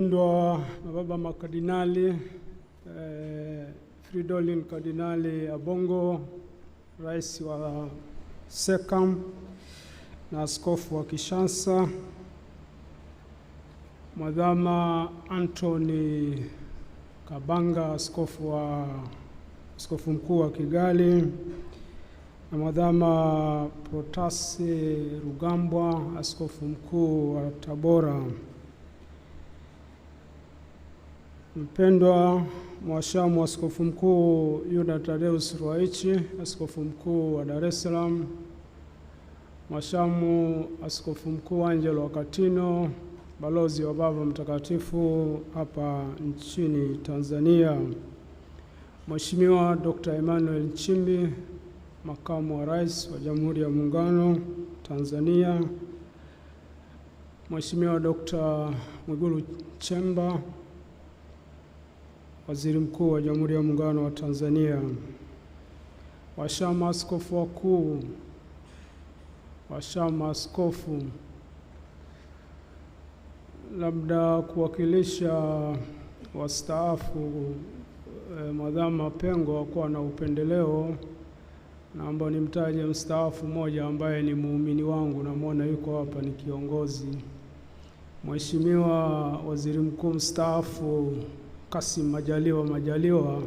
Ndwa baba makardinali Fridolin Kardinali Abongo, rais wa SECAM na askofu wa Kishansa, Mwadhama Anthony Kabanga, askofu mkuu wa Kigali, na Mwadhama Protase Rugambwa, askofu mkuu wa Tabora. Mpendwa Mwashamu askofu mkuu Yuda Tadeus Ruwaichi, askofu mkuu wa Dar es Salaam, Mwashamu askofu mkuu Angelo Wakatino, balozi wa Baba Mtakatifu hapa nchini Tanzania, Mheshimiwa Dr. Emmanuel Nchimbi, makamu wa rais wa Jamhuri ya Muungano Tanzania, Mheshimiwa Dr. Mwigulu Nchemba, waziri mkuu wa Jamhuri ya Muungano wa Tanzania, washamu askofu wakuu, washamu askofu, labda kuwakilisha wastaafu, Mwadhama Pengo hakuwa na upendeleo, naomba nimtaje mstaafu mmoja ambaye ni muumini wangu, na muona yuko hapa, ni kiongozi, Mheshimiwa Waziri Mkuu mstaafu Kassim Majaliwa,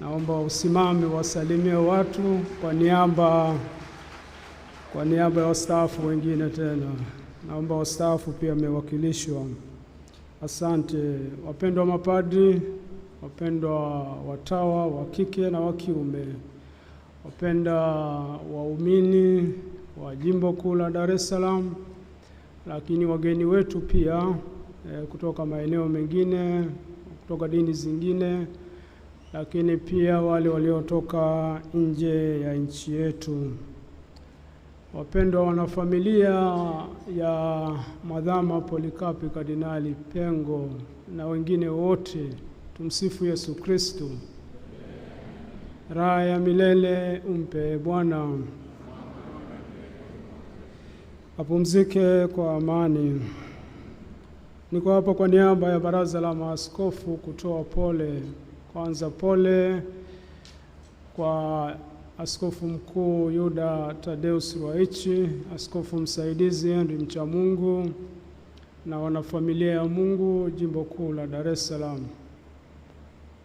naomba usimame wasalimie watu kwa niaba ya wastaafu wengine. Tena naomba wastaafu pia wamewakilishwa. Asante. Wapendwa mapadri, wapendwa watawa wa kike na wa kiume, wapenda waumini wa Jimbo Kuu la Dar es Salaam, lakini wageni wetu pia kutoka maeneo mengine, kutoka dini zingine, lakini pia wale waliotoka nje ya nchi yetu. Wapendwa wanafamilia ya Mwadhama Polikapi Kardinali Pengo na wengine wote, tumsifu Yesu Kristo. Raha ya milele umpe Bwana, apumzike kwa amani. Niko hapa kwa niaba ya Baraza la Maaskofu kutoa pole. Kwanza pole kwa Askofu Mkuu Yuda Tadeus Ruwaichi, askofu msaidizi Henry Mchamungu, na wanafamilia ya Mungu Jimbo Kuu la Dar es Salaam.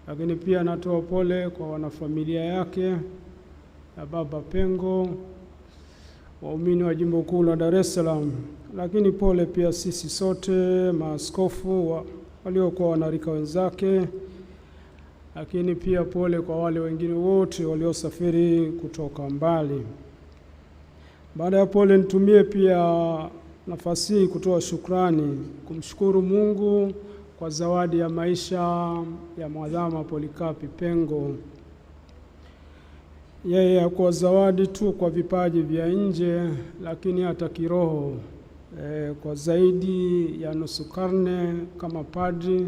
Lakini pia natoa pole kwa wanafamilia yake ya Baba Pengo, waumini wa Jimbo Kuu la Dar es Salaam. Lakini pole pia sisi sote maaskofu waliokuwa wanarika wenzake, lakini pia pole kwa wale wengine wote waliosafiri kutoka mbali. Baada ya pole, nitumie pia nafasi hii kutoa shukrani, kumshukuru Mungu kwa zawadi ya maisha ya Mwadhama Polikapi Pengo. Yeye hakuwa zawadi tu kwa vipaji vya nje, lakini hata kiroho. Kwa zaidi ya nusu karne kama padri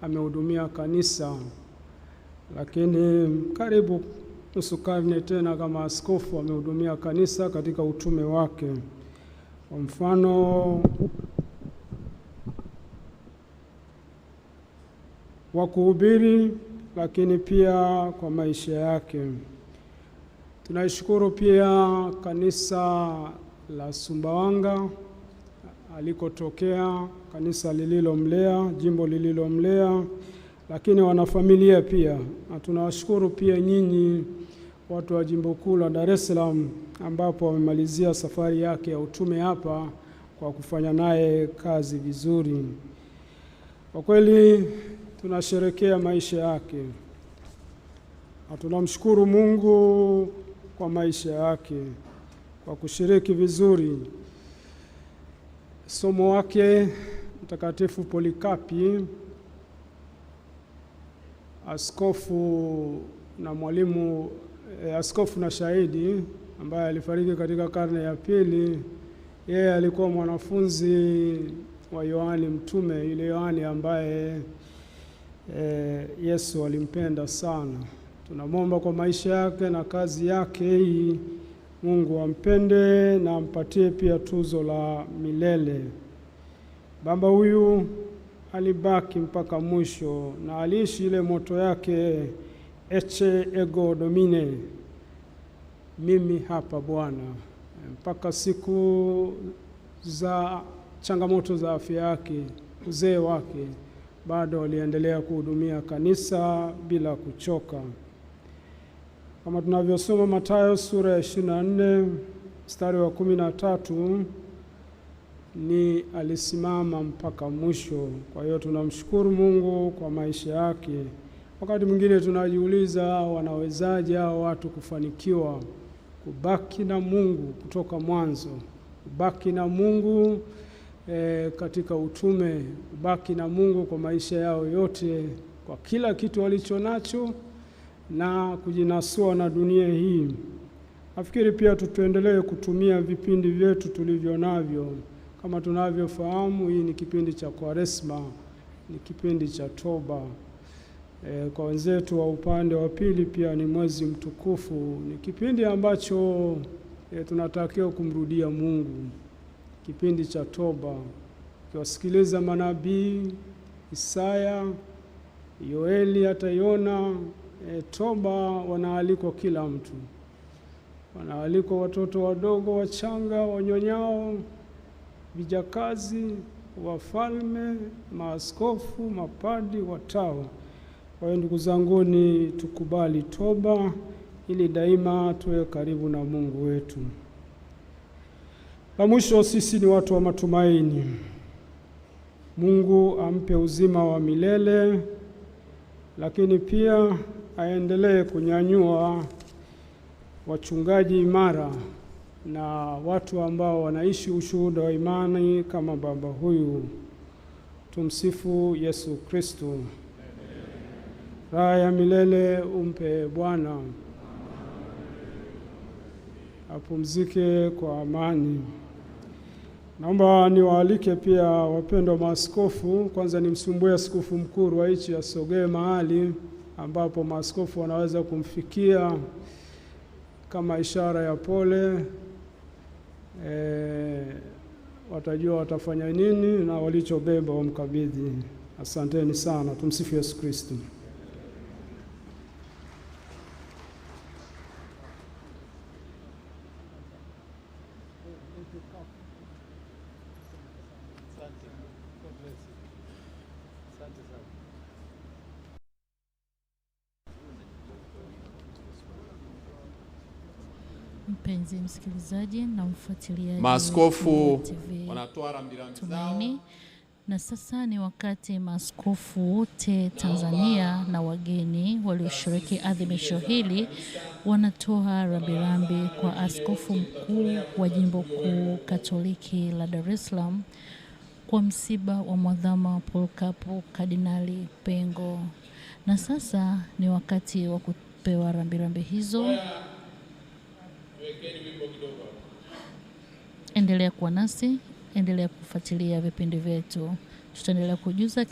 amehudumia kanisa, lakini karibu nusu karne tena kama askofu amehudumia kanisa katika utume wake. Kwa mfano wa kuhubiri, lakini pia kwa maisha yake. Tunaishukuru pia kanisa la Sumbawanga alikotokea, kanisa lililomlea, jimbo lililomlea, lakini wanafamilia pia. Na tunawashukuru pia nyinyi watu wa Jimbo Kuu la Dar es Salaam, ambapo wamemalizia safari yake ya utume hapa kwa kufanya naye kazi vizuri. Kwa kweli tunasherehekea maisha yake, na tunamshukuru Mungu kwa maisha yake, kwa kushiriki vizuri somo wake Mtakatifu Polikapi, askofu na mwalimu, askofu na shahidi ambaye alifariki katika karne ya pili. Yeye alikuwa mwanafunzi wa Yohani Mtume, yule Yohani ambaye Yesu alimpenda sana. Tunamwomba kwa maisha yake na kazi yake hii, Mungu ampende na ampatie pia tuzo la milele. Baba huyu alibaki mpaka mwisho na aliishi ile moto yake, Ecce ego Domine, mimi hapa Bwana, mpaka siku za changamoto za afya yake, uzee wake, bado aliendelea kuhudumia kanisa bila kuchoka. Kama tunavyosoma Mathayo sura ya 24 mstari wa 13, ni alisimama mpaka mwisho. Kwa hiyo tunamshukuru Mungu kwa maisha yake. Wakati mwingine tunajiuliza, wanawezaje hao watu kufanikiwa kubaki na Mungu kutoka mwanzo, kubaki na Mungu katika utume, kubaki na Mungu kwa maisha yao yote, kwa kila kitu walicho nacho, na kujinasua na dunia hii. Nafikiri pia tuendelee kutumia vipindi vyetu tulivyo navyo. Kama tunavyofahamu, hii ni kipindi cha Kwaresma, ni kipindi cha toba. Kwa wenzetu wa upande wa pili pia ni mwezi mtukufu, ni kipindi ambacho tunatakiwa kumrudia Mungu, kipindi cha toba. Ukiwasikiliza manabii Isaya, Yoeli, hata Yona, toba wanaalikwa kila mtu. Wanaalikwa watoto wadogo, wachanga, wanyonyao, vijakazi, wafalme, maaskofu, mapadi, watawa. Kwa hiyo ndugu zangu, ni tukubali toba ili daima tuwe karibu na Mungu wetu. La mwisho, sisi ni watu wa matumaini. Mungu ampe uzima wa milele, lakini pia aendelee kunyanyua wachungaji imara na watu ambao wanaishi ushuhuda wa imani kama baba huyu. Tumsifu Yesu Kristo. Raha ya milele umpe Bwana, apumzike kwa amani. Naomba niwaalike pia wapendwa maaskofu. Kwanza nimsumbue askofu mkuu Ruwaichi asogee mahali ambapo maaskofu wanaweza kumfikia kama ishara ya pole. Watajua watafanya nini na walichobeba wamkabidhi. Asanteni sana. Tumsifu Yesu Kristo. Mpenzi msikilizaji na mfuatiliaji, maaskofu wanatoa rambirambi zao. Na sasa ni wakati maaskofu wote Tanzania na wageni walioshiriki adhimisho hili wanatoa rambirambi kwa askofu mkuu wa Jimbo Kuu Katoliki la Dar es Salaam kwa msiba wa Mwadhama Polycarp Kardinali Pengo. Na sasa ni wakati wa kupewa rambirambi hizo. Endelea kuwa nasi, endelea kufuatilia vipindi vyetu. Tutaendelea kujuza